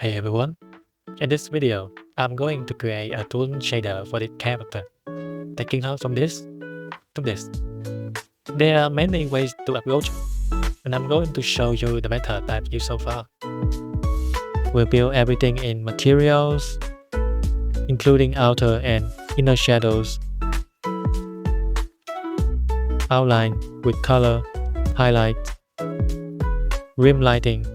Hey everyone, in this video, I'm going to create a Toon shader for this character. Taking out from this to this. There are many ways to approach, and I'm going to show you the method I've used so far. We'll build everything in materials, including outer and inner shadows, outline with color, highlight, rim lighting,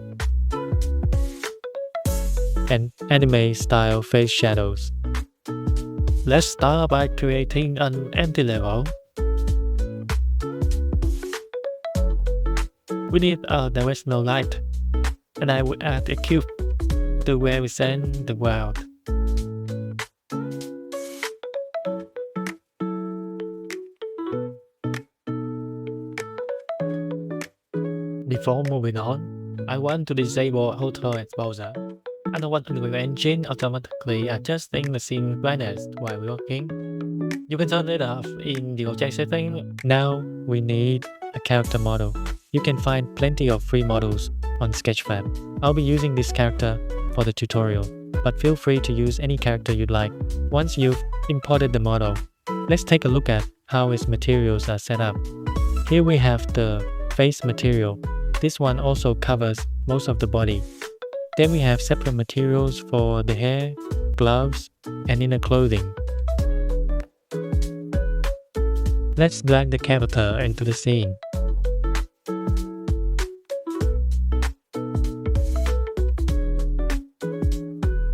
and anime style face shadows. Let's start by creating an empty level. We need a directional light, and I will add a cube to represent the ground. Before moving on, I want to disable auto exposure. I don't want Unreal Engine automatically adjusting the scene brightness while working. You can turn it off in the object setting. Now we need a character model. You can find plenty of free models on Sketchfab. I'll be using this character for the tutorial, but feel free to use any character you'd like. Once you've imported the model, let's take a look at how its materials are set up. Here we have the face material. This one also covers most of the body. Then we have separate materials for the hair, gloves, and inner clothing. Let's drag the character into the scene.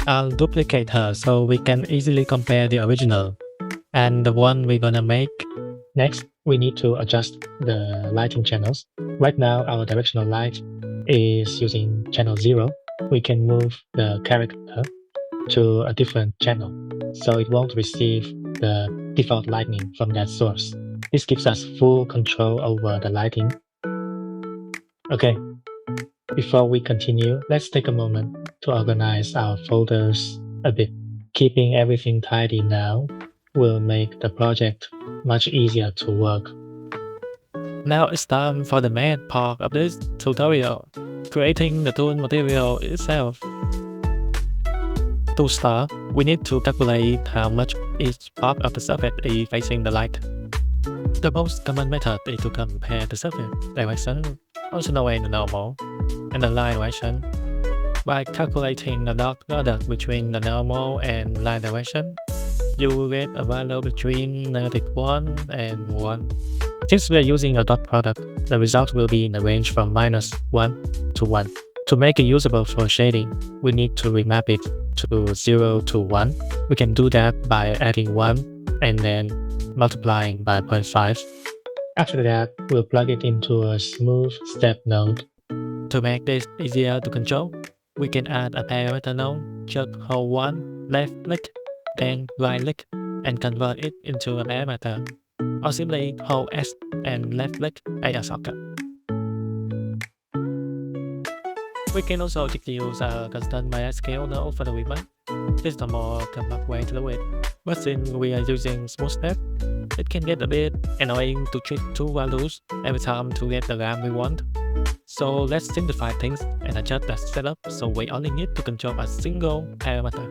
I'll duplicate her so we can easily compare the original and the one we're gonna make. Next, we need to adjust the lighting channels. Right now, our directional light is using channel 0. We can move the character to a different channel, so it won't receive the default lighting from that source. This gives us full control over the lighting. Okay, before we continue, let's take a moment to organize our folders a bit. Keeping everything tidy now will make the project much easier to work. Now it's time for the main part of this tutorial, creating the tool material itself. To start, we need to calculate how much each part of the surface is facing the light. The most common method is to compare the surface direction, also known as the normal, and the line direction. By calculating the dot product between the normal and line direction, you will get a value between -1 and 1. Since we are using a dot product, the result will be in a range from -1 to 1. To make it usable for shading, we need to remap it to 0 to 1. We can do that by adding 1 and then multiplying by 0.5. After that, we'll plug it into a smooth step node. To make this easier to control, we can add a parameter node. Just hold one left click, then right click, and convert it into a parameter. Or simply hold S and left click as a shortcut. We can also just use a constant bias scale node for the ribbon. This is a more compact way to do it, but since we are using smooth step, it can get a bit annoying to treat two values every time to get the RAM we want. So let's simplify things and adjust the setup so we only need to control a single parameter.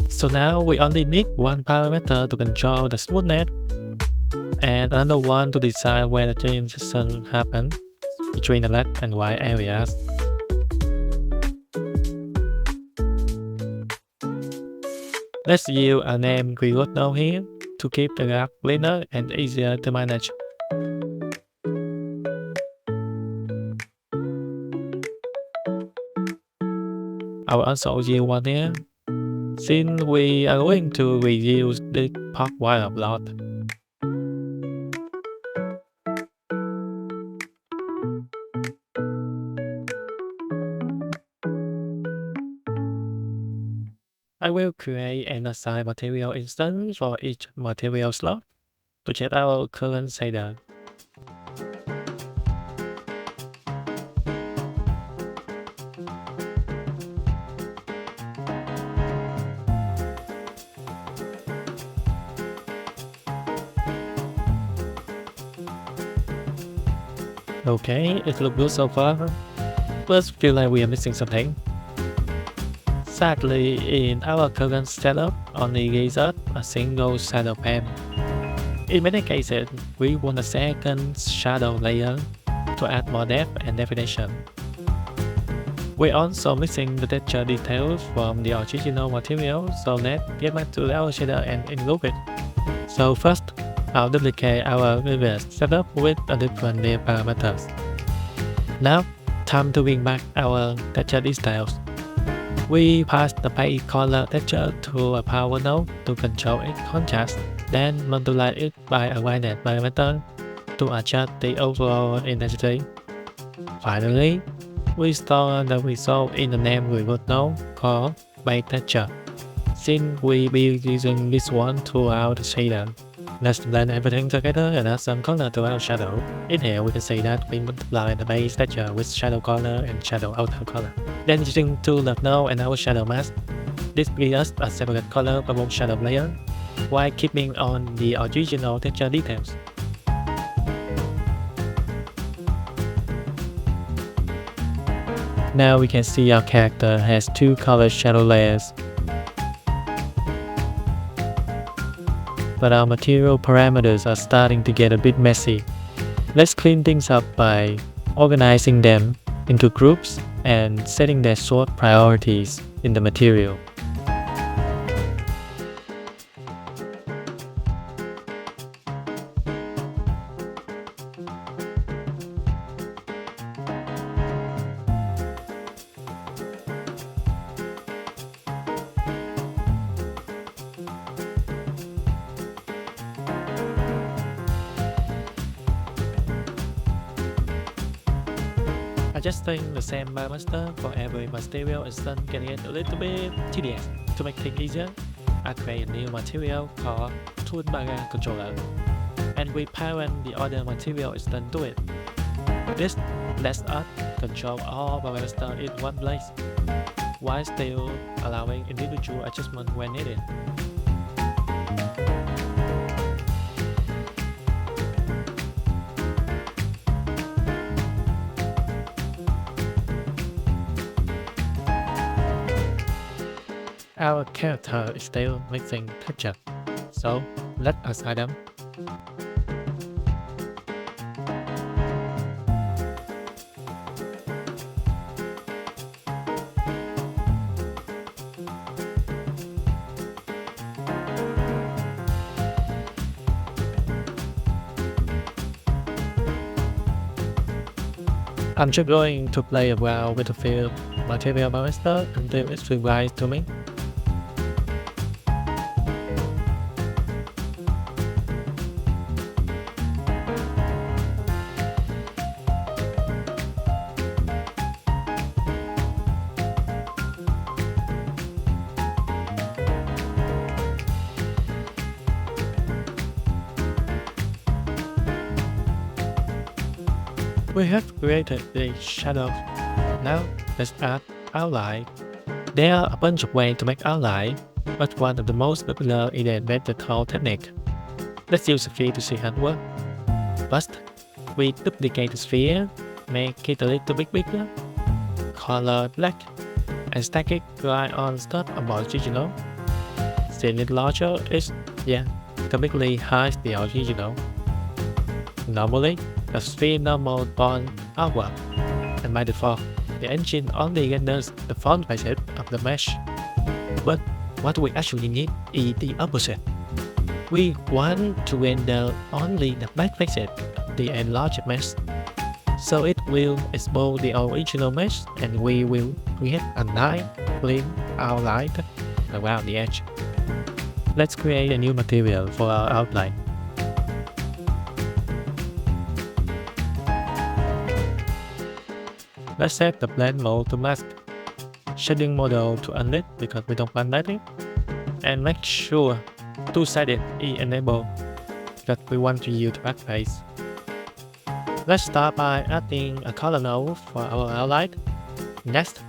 So now we only need one parameter to control the smoothness and another one to decide where the transition happens between the left and right areas. Let's use a name keyword node here to keep the graph cleaner and easier to manage. I will also use one here, since we are going to reuse this part quite a lot. I will create an assigned material instance for each material slot to check our current shader. Okay, it looks good so far, but feel like we are missing something. Sadly, in our current setup only gives us a single shadow pane. In many cases, we want a second shadow layer to add more depth and definition. We're also missing the texture details from the original material, so let's get back to our shader and include it. So first, I'll duplicate our previous setup with a different layer parameters. Now, time to bring back our texture details. We pass the pale color texture to a power node to control its contrast, then multiply it by a whiteness parameter to adjust the overall intensity. Finally, we store the result in the name we would know called base texture. Since we be using this one throughout the shader, let's blend everything together and add some color to our shadow. In here, we can see that we multiply the base texture with shadow color and shadow outer color. Then using two left node and our shadow mask, this gives us a separate color for both shadow layer, while keeping on the original texture details. Now we can see our character has two colored shadow layers. But our material parameters are starting to get a bit messy. Let's clean things up by organizing them into groups and setting their sort priorities in the material. Adjusting the same master for every material is done getting it a little bit tedious. To make things easier, I create a new material called Toon controller, and we parent the other material is done to it. This lets us control all parameters in one place, while still allowing individual adjustment when needed. Our character is still missing texture, so let us hide them. I'm just going to play around with the field material parameter until it feels right to me. We have created the shadow. Now let's add outline. There are a bunch of ways to make outline, but one of the most popular is the vertical technique. Let's use a sphere to see how it works. First, we duplicate the sphere, make it a little bit bigger, color black, and stack it right on top of the original. Seeing it larger is, completely hides the original. Normally, the sphere normal bond outward, and by default, the engine only renders the front facet of the mesh. But what we actually need is the opposite. We want to render only the back facet of the enlarged mesh, so it will expose the original mesh, and we will create a nice clean outline around the edge. Let's create a new material for our outline. Let's set the blend mode to mask, shading model to unlit because we don't want lighting, and make sure two-sided is enabled because we want to use back face. Let's start by adding a color node for our outline. Next,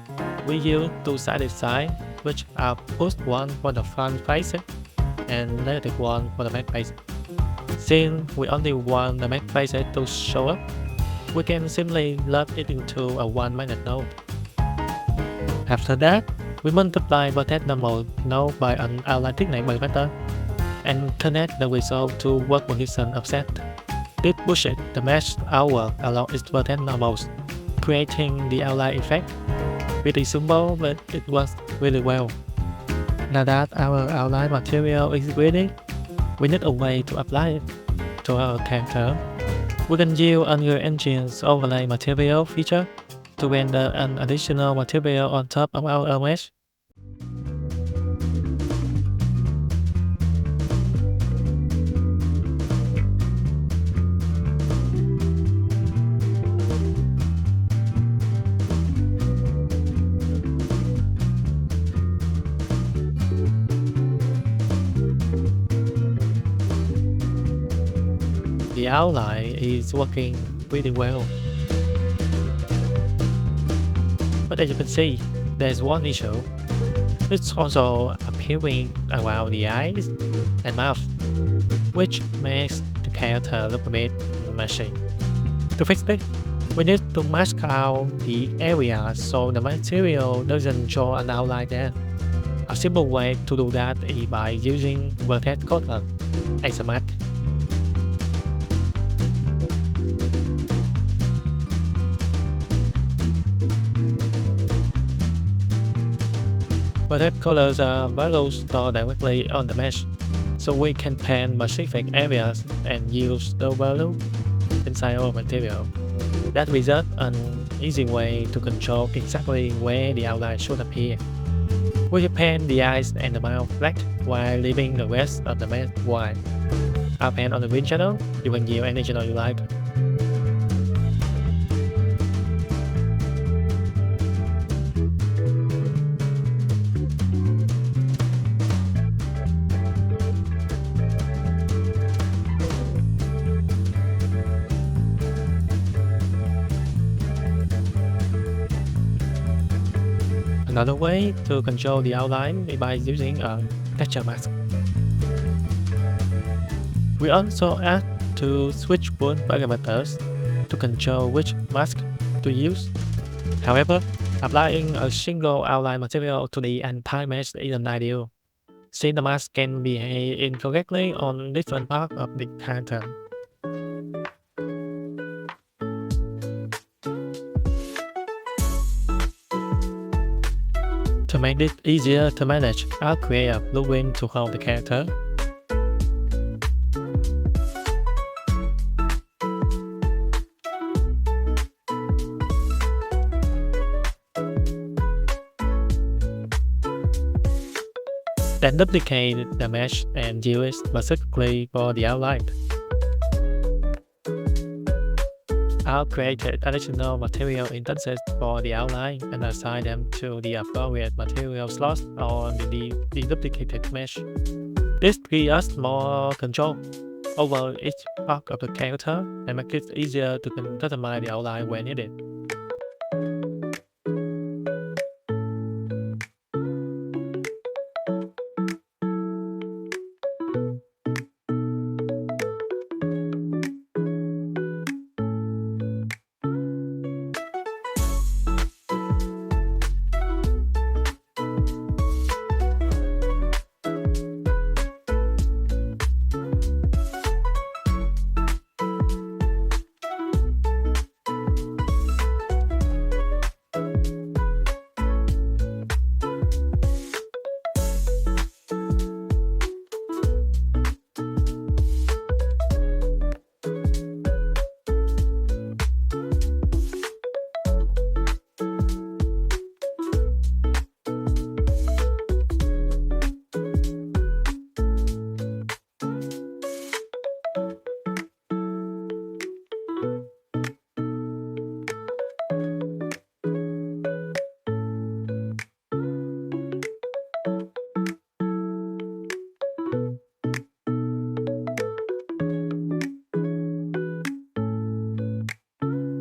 we use two-sided sign, which are +1 for the front face and -1 for the back face. Since we only want the back face to show up, we can simply load it into a one-minded node. After that, we multiply vertex normal node by an outline thickness parameter and connect the result to work position offset. This pushes the mesh outward along its vertex normals, creating the outline effect. Pretty simple, but it works really well. Now that our outline material is ready, we need a way to apply it to our character. We can use Unreal Engine's overlay material feature to render an additional material on top of our mesh. The outline is working really well. But as you can see, there's one issue. It's also appearing around the eyes and mouth, which makes the character look a bit messy. To fix it, we need to mask out the area so the material doesn't show an outline there. A simple way to do that is by using vertex color as a mask. Vertex colors are values stored directly on the mesh, so we can paint specific areas and use the value inside our material. That results an easy way to control exactly where the outline should appear. We can paint the eyes and the mouth black while leaving the rest of the mesh white. I'll paint on the green channel. You can use any channel you like. Another way to control the outline is by using a texture mask. We also add two switch point parameters to control which mask to use. However, applying a single outline material to the entire mesh isn't ideal, since the mask can behave incorrectly on different parts of the character. To make it easier to manage, I'll create a blueprint to hold the character. Then duplicate the mesh and use it specifically for the outline. I'll create additional material instances for the outline and assign them to the appropriate material slots on the duplicated mesh. This gives us more control over each part of the character and makes it easier to customize the outline when needed.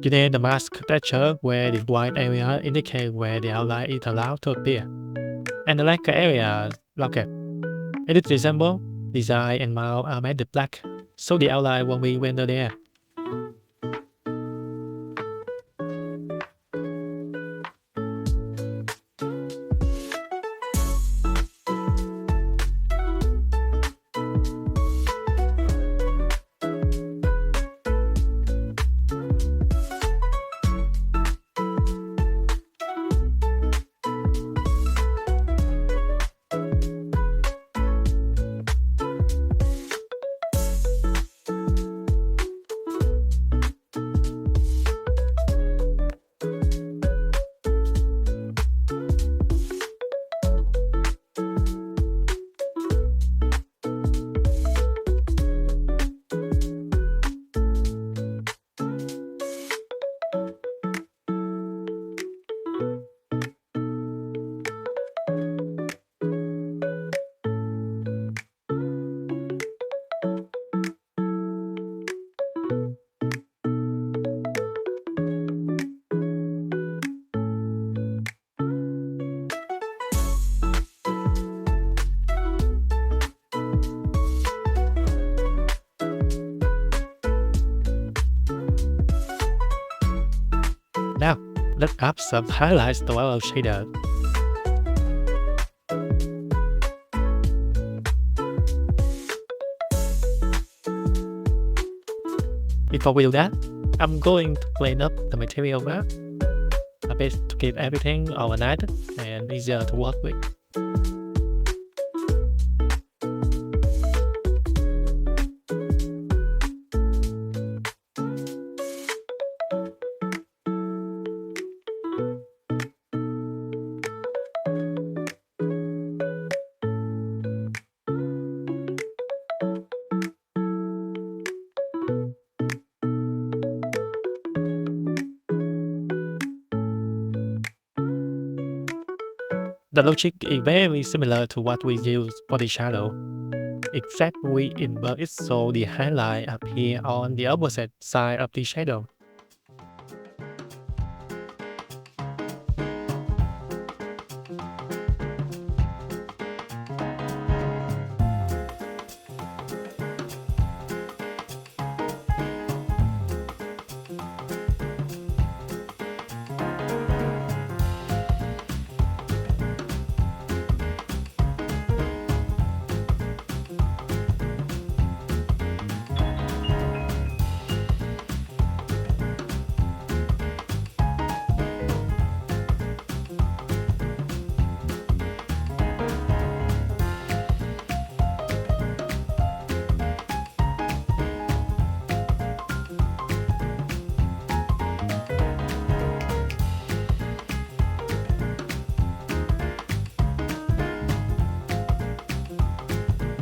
Today, the mask texture where the white area indicates where the outline is allowed to appear, and the lacquer area lock it. In this example, the eye and mouth are made black, so the outline won't be rendered there. Now, let's add some highlights to our shader. Before we do that, I'm going to clean up the material well a bit to keep everything organized and easier to work with. The logic is very similar to what we use for the shadow, except we invert it so the highlight appear on the opposite side of the shadow.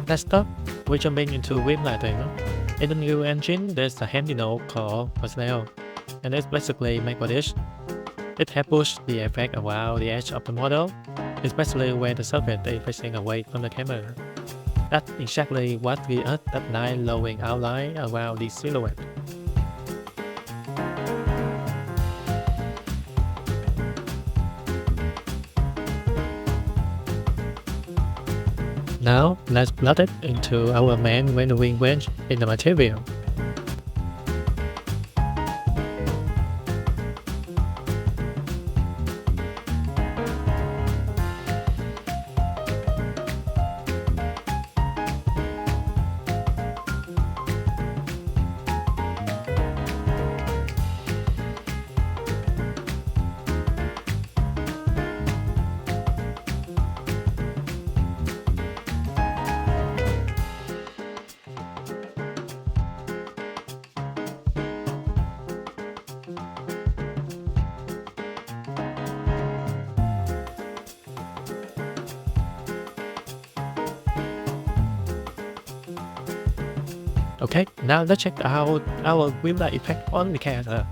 Next up, we're jumping into Rimlight. In the new engine, there's a handy node called personnel, and it's basically make what is. It helps push the effect around the edge of the model, especially when the surface is facing away from the camera. That's exactly what we add that nice glowing outline around the silhouette. Now, let's plug it into our main rendering range in the material. Okay, now let's check out our Rimlight effect on the character.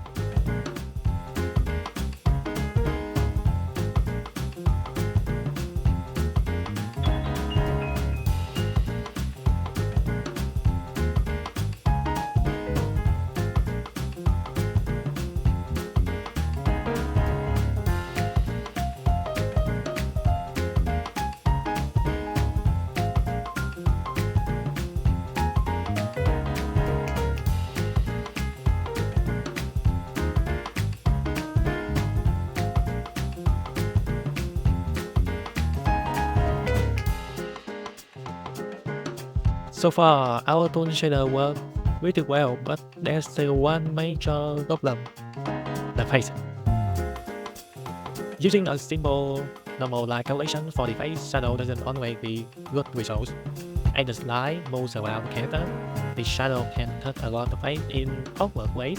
So far, our Toon shader works pretty well, but there's still one major problem: the face. Using a simple normal line calculation for the face shadow doesn't always be good results. As the slide moves around the character, the shadow can touch a lot of face in awkward ways,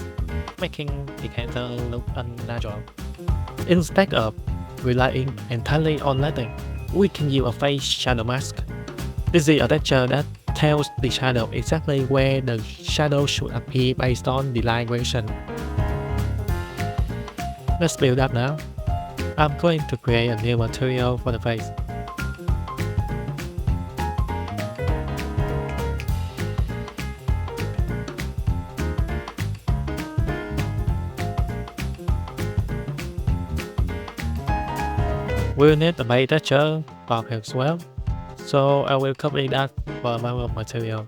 making the character look unnatural. Instead of relying entirely on lighting, we can use a face shadow mask. This is a texture that tells the shadow exactly where the shadow should appear based on the line variation. Let's build up now. I'm going to create a new material for the face. We'll need a base texture box as well, so I will copy that for our material.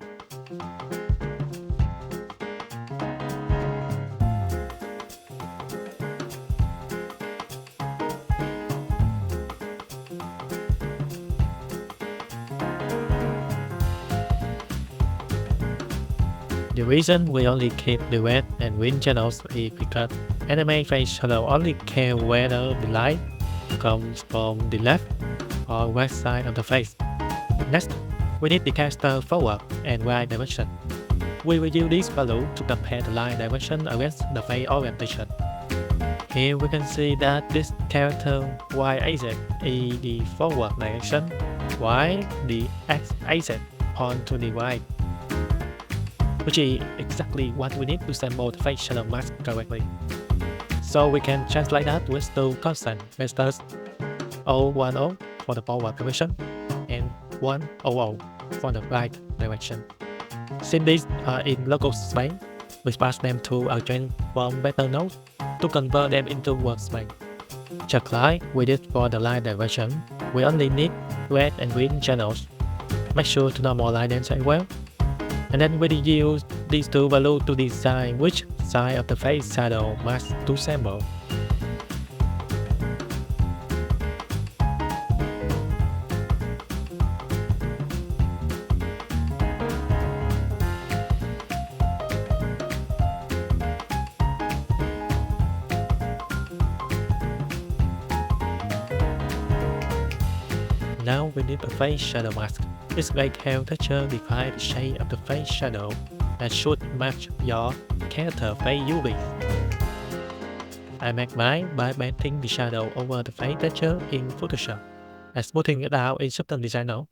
The reason we only keep the red and green channels is because anime face shadow only care whether the light comes from the left or right side of the face. Next, we need the character forward and right direction. We will use this value to compare the line direction against the face orientation. Here we can see that this character y-axis is the forward direction, while the x-axis point to the right, which is exactly what we need to sample the face shadow mask correctly. So we can translate that with two constant vectors 010 for the forward direction and 100 for the right direction. Since these are in local space, we pass them to our transform vector node to convert them into workspace. Just like we did for the line direction, we only need red and green channels. Make sure to normalize them as well. And then we use these two values to decide which side of the face shadow mask to sample. Now we need a face shadow mask. This great hair texture defines the shape of the face shadow and should match your character face UV. I make mine by painting the shadow over the face texture in Photoshop and smoothing it out in Substance Designer.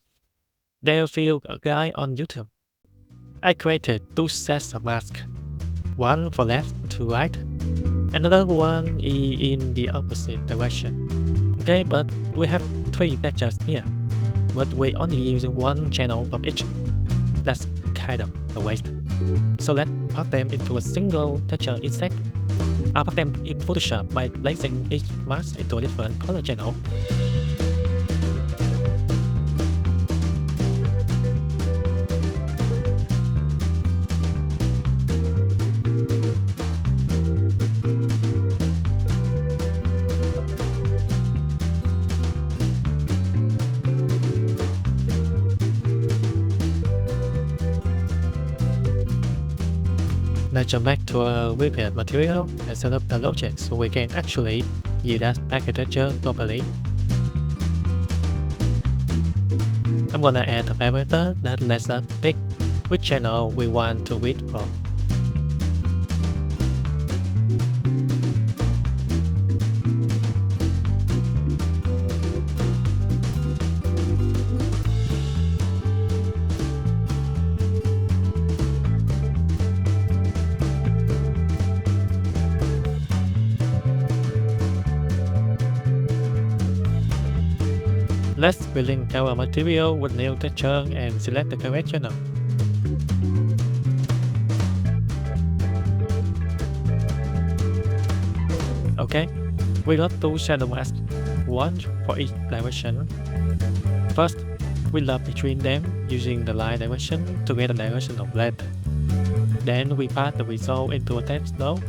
There feel a guide on YouTube. I created two sets of masks, one for left to right, another one is in the opposite direction. Okay, but we have three textures here, but we only using one channel from each. That's kind of a waste. So let's pack them into a single texture instead. I'll pack them in Photoshop by placing each mask into a different color channel. Now jump back to our repair material and set up the logic so we can actually use that architecture properly. I'm gonna add a parameter that lets us pick which channel we want to read from. Let's relink our material with new texture and select the correct channel. Okay, we got two shadow masks, one for each direction. First, we lap between them using the line direction to get the direction of red. Then we pass the result into a text node.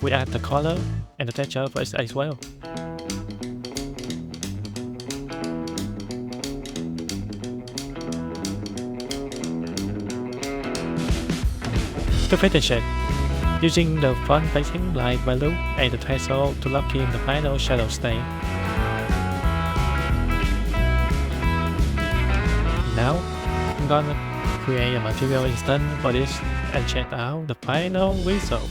We add the color and the texture for it as well. To finish it, using the front-facing light value and the threshold to lock in the final shadow state. Now, I'm gonna create a material instance for this and check out the final result.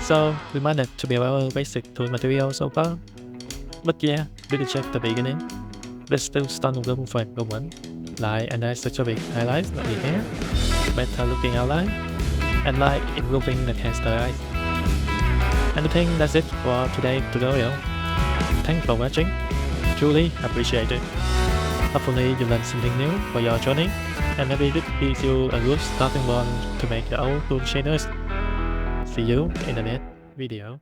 So we managed to build our basic tool material so far. But yeah, we can check the beginning. There's still some room for improvement, like anisotropic highlights like the hair, better looking outline, and like improving the character eyes. And I think that's it for today's tutorial. Thanks for watching. Truly appreciate it. Hopefully you learned something new for your journey, and maybe it gives you a good starting point to make your own tool shaders. See you in the next video.